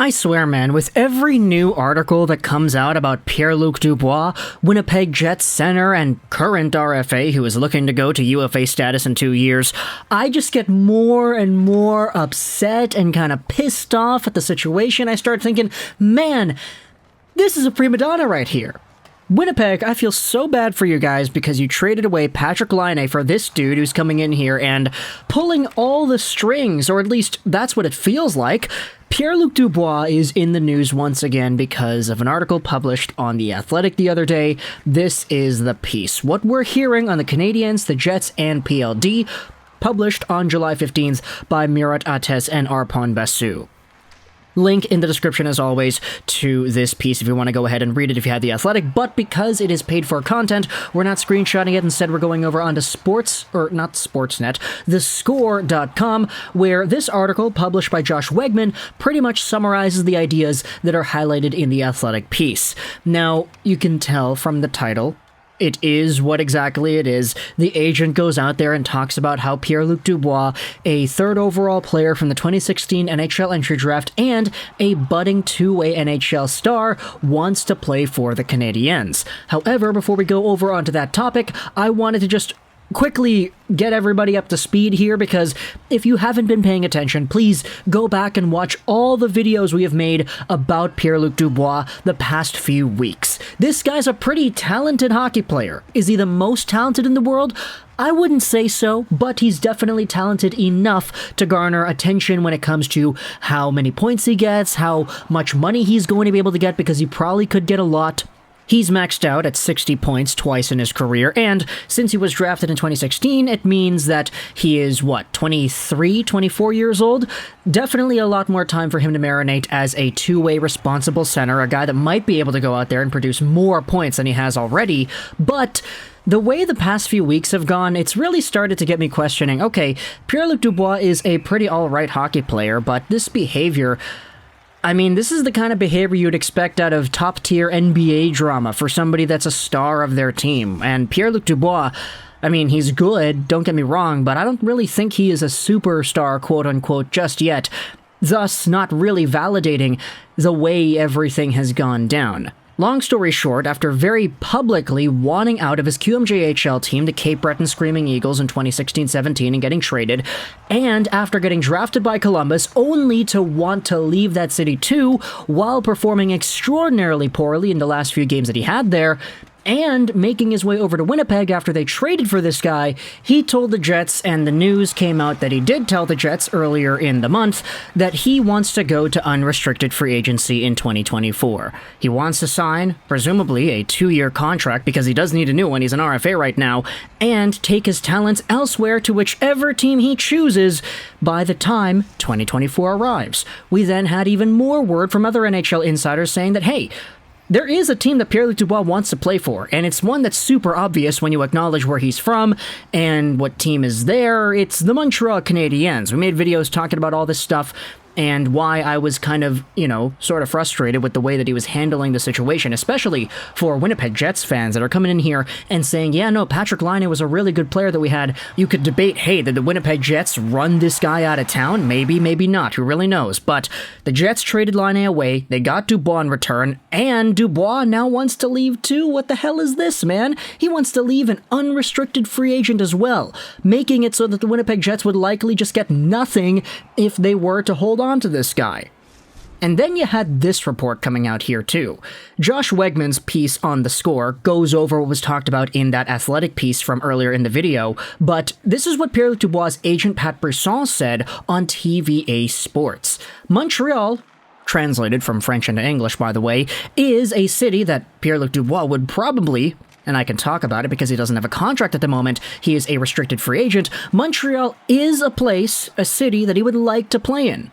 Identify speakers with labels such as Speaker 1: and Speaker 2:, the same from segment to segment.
Speaker 1: I swear, man, with every new article that comes out about Pierre-Luc Dubois, Winnipeg Jets center and current RFA who is looking to go to UFA status in 2 years, I just get more and more upset and kind of pissed off at the situation. I start thinking, man, this is a prima donna right here. Winnipeg, I feel so bad for you guys because you traded away Patrik Laine for this dude who's coming in here and pulling all the strings, or at least that's what it feels like. Pierre-Luc Dubois is in the news once again because of an article published on The Athletic the other day. This is the piece. What we're hearing on the Canadiens, the Jets, and PLD, published on July 15th by Murat Ates and Arpon Basu. Link in the description, as always, to this piece if you want to go ahead and read it if you have The Athletic, but because it is paid-for content, we're not screenshotting it. Instead, we're going over onto Sportsnet, thescore.com, where this article, published by Josh Wegman, pretty much summarizes the ideas that are highlighted in The Athletic piece. Now, you can tell from the title, it is what exactly it is. The agent goes out there and talks about how Pierre-Luc Dubois, a third overall player from the 2016 NHL Entry Draft and a budding two-way NHL star, wants to play for the Canadiens. However, before we go over onto that topic, I wanted to just quickly get everybody up to speed here, because if you haven't been paying attention, please go back and watch all the videos we have made about Pierre-Luc Dubois the past few weeks. This guy's a pretty talented hockey player. Is he the most talented in the world? I wouldn't say so, but he's definitely talented enough to garner attention when it comes to how many points he gets, how much money he's going to be able to get, because he probably could get a lot. He's maxed out at 60 points twice in his career, and since he was drafted in 2016, it means that he is, 23, 24 years old? Definitely a lot more time for him to marinate as a two-way responsible center, a guy that might be able to go out there and produce more points than he has already, but the way the past few weeks have gone, it's really started to get me questioning, okay, Pierre-Luc Dubois is a pretty alright hockey player, but this behavior, I mean, this is the kind of behavior you'd expect out of top-tier NBA drama for somebody that's a star of their team. And Pierre-Luc Dubois, I mean, he's good, don't get me wrong, but I don't really think he is a superstar, quote-unquote, just yet, thus not really validating the way everything has gone down. Long story short, after very publicly wanting out of his QMJHL team, the Cape Breton Screaming Eagles, in 2016-17 and getting traded, and after getting drafted by Columbus, only to want to leave that city too, while performing extraordinarily poorly in the last few games that he had there, and making his way over to Winnipeg after they traded for this guy, he told the Jets, and the news came out that he did tell the Jets earlier in the month, that he wants to go to unrestricted free agency in 2024. He wants to sign, presumably, a 2-year contract, because he does need a new one, he's an RFA right now, and take his talents elsewhere to whichever team he chooses by the time 2024 arrives. We then had even more word from other NHL insiders saying that, hey, there is a team that Pierre-Luc Dubois wants to play for, and it's one that's super obvious when you acknowledge where he's from and what team is there. It's the Montreal Canadiens. We made videos talking about all this stuff and why I was kind of, sort of frustrated with the way that he was handling the situation, especially for Winnipeg Jets fans that are coming in here and saying, yeah, no, Patrik Laine was a really good player that we had. You could debate, hey, did the Winnipeg Jets run this guy out of town? Maybe, maybe not. Who really knows? But the Jets traded Laine away. They got Dubois in return, and Dubois now wants to leave too. What the hell is this, man? He wants to leave an unrestricted free agent as well, making it so that the Winnipeg Jets would likely just get nothing if they were to hold on to this guy. And then you had this report coming out here too. Josh Wegman's piece on The Score goes over what was talked about in that Athletic piece from earlier in the video, but this is what Pierre-Luc Dubois' agent Pat Brisson said on TVA Sports. Montreal, translated from French into English by the way, is a city that Pierre-Luc Dubois would probably, and I can talk about it because he doesn't have a contract at the moment, he is a restricted free agent. Montreal is a place, a city that he would like to play in.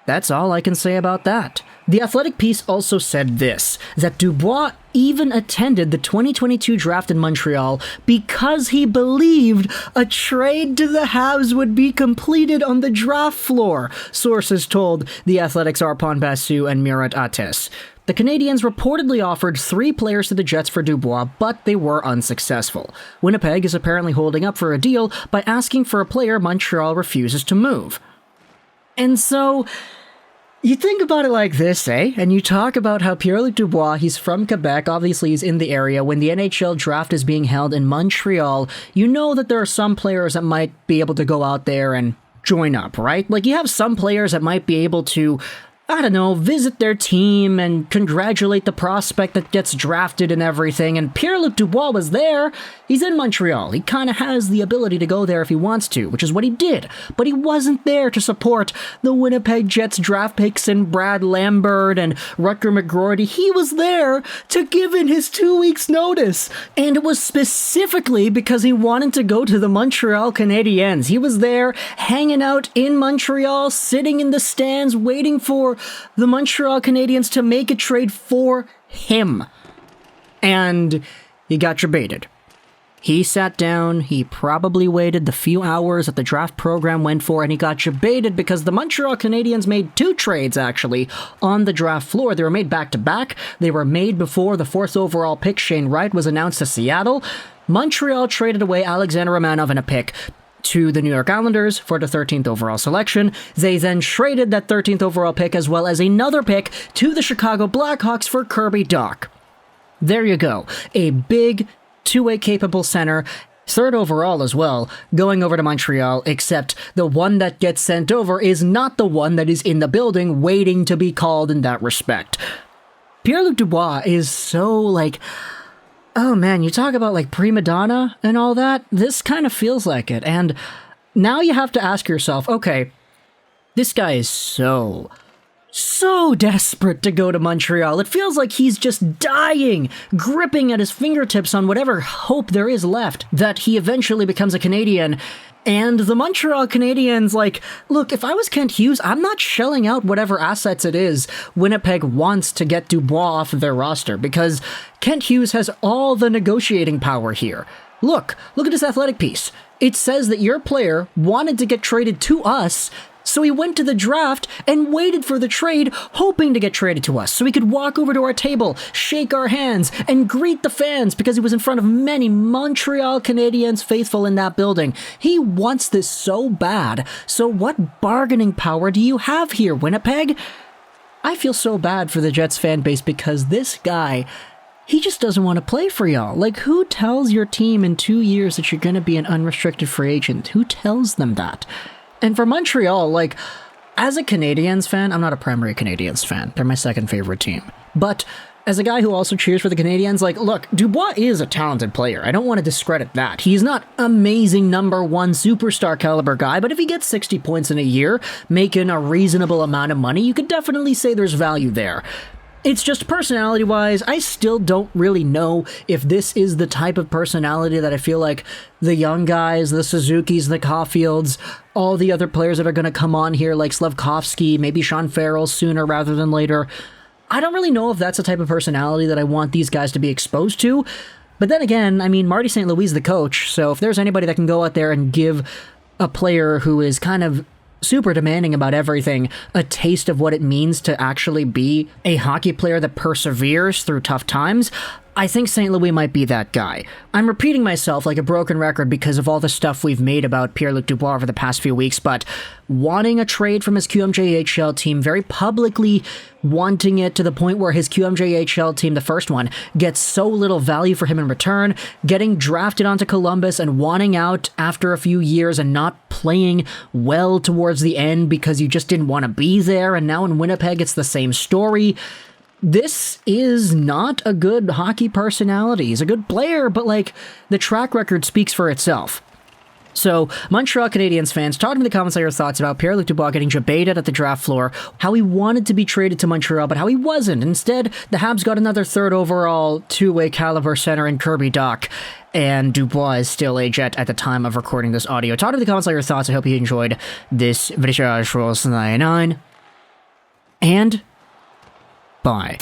Speaker 1: That's all I can say about that. The Athletic piece also said this, that Dubois even attended the 2022 draft in Montreal because he believed a trade to the Habs would be completed on the draft floor, sources told The Athletic's Arpon Basu and Murat Ates. The Canadiens reportedly offered 3 players to the Jets for Dubois, but they were unsuccessful. Winnipeg is apparently holding up for a deal by asking for a player Montreal refuses to move. And so, You think about it like this, eh? And you talk about how Pierre-Luc Dubois, he's from Quebec, obviously he's in the area. When the NHL draft is being held in Montreal, you know that there are some players that might be able to go out there and join up, right? Like, you have some players that might be able to, I don't know, visit their team and congratulate the prospect that gets drafted and everything, and Pierre-Luc Dubois was there. He's in Montreal. He kind of has the ability to go there if he wants to, which is what he did. But he wasn't there to support the Winnipeg Jets draft picks and Brad Lambert and Rutger McGroarty. He was there to give in his 2 weeks' notice. And it was specifically because he wanted to go to the Montreal Canadiens. He was there hanging out in Montreal, sitting in the stands, waiting for the Montreal Canadiens to make a trade for him. And he got JEBAITED. He sat down, he probably waited the few hours that the draft program went for, and he got JEBAITED because the Montreal Canadiens made 2 trades, actually, on the draft floor. They were made back-to-back. They were made before the 4th overall pick, Shane Wright, was announced to Seattle. Montreal traded away Alexander Romanov and a pick to the New York Islanders for the 13th overall selection. They then traded that 13th overall pick as well as another pick to the Chicago Blackhawks for Kirby Dach. There you go. A big two-way capable center, 3rd overall as well, going over to Montreal, except the one that gets sent over is not the one that is in the building waiting to be called in that respect. Pierre-Luc Dubois is so, like, oh man, you talk about, like, prima donna and all that, this kind of feels like it. And now you have to ask yourself, okay, this guy is so desperate to go to Montreal. It feels like he's just dying, gripping at his fingertips on whatever hope there is left that he eventually becomes a Canadian. And the Montreal Canadiens, like, look, if I was Kent Hughes, I'm not shelling out whatever assets it is Winnipeg wants to get Dubois off of their roster, because Kent Hughes has all the negotiating power here. Look at this athletic piece. It says that your player wanted to get traded to us, so he went to the draft and waited for the trade, hoping to get traded to us, so he could walk over to our table, shake our hands, and greet the fans because he was in front of many Montreal Canadiens faithful in that building. He wants this so bad, so what bargaining power do you have here, Winnipeg? I feel so bad for the Jets fan base because this guy, he just doesn't want to play for y'all. Like, who tells your team in 2 years that you're going to be an unrestricted free agent? Who tells them that? And for Montreal, like, as a Canadiens fan, I'm not a primary Canadiens fan. They're my 2nd favorite team. But as a guy who also cheers for the Canadiens, like, look, Dubois is a talented player. I don't want to discredit that. He's not amazing number 1 superstar caliber guy, but if he gets 60 points in a year, making a reasonable amount of money, you could definitely say there's value there. It's just personality-wise, I still don't really know if this is the type of personality that I feel like the young guys, the Suzukis, the Caulfields, all the other players that are going to come on here, like Slafkovsky, maybe Sean Farrell sooner rather than later. I don't really know if that's the type of personality that I want these guys to be exposed to. But then again, I mean, Marty St. Louis is the coach, so if there's anybody that can go out there and give a player who is kind of super demanding about everything a taste of what it means to actually be a hockey player that perseveres through tough times, I think St. Louis might be that guy. I'm repeating myself like a broken record because of all the stuff we've made about Pierre-Luc Dubois over the past few weeks, but wanting a trade from his QMJHL team, very publicly wanting it to the point where his QMJHL team, the first one, gets so little value for him in return, getting drafted onto Columbus and wanting out after a few years and not playing well towards the end because you just didn't want to be there, and now in Winnipeg it's the same story. This is not a good hockey personality. He's a good player, but, like, the track record speaks for itself. So, Montreal Canadiens fans, talk to me in the comments on your thoughts about Pierre-Luc Dubois getting JEBAITED at the draft floor, how he wanted to be traded to Montreal, but how he wasn't. Instead, the Habs got another 3rd overall two-way caliber center in Kirby Dach, and Dubois is still a Jet at the time of recording this audio. Talk to me in the comments on your thoughts. I hope you enjoyed this video. And bye.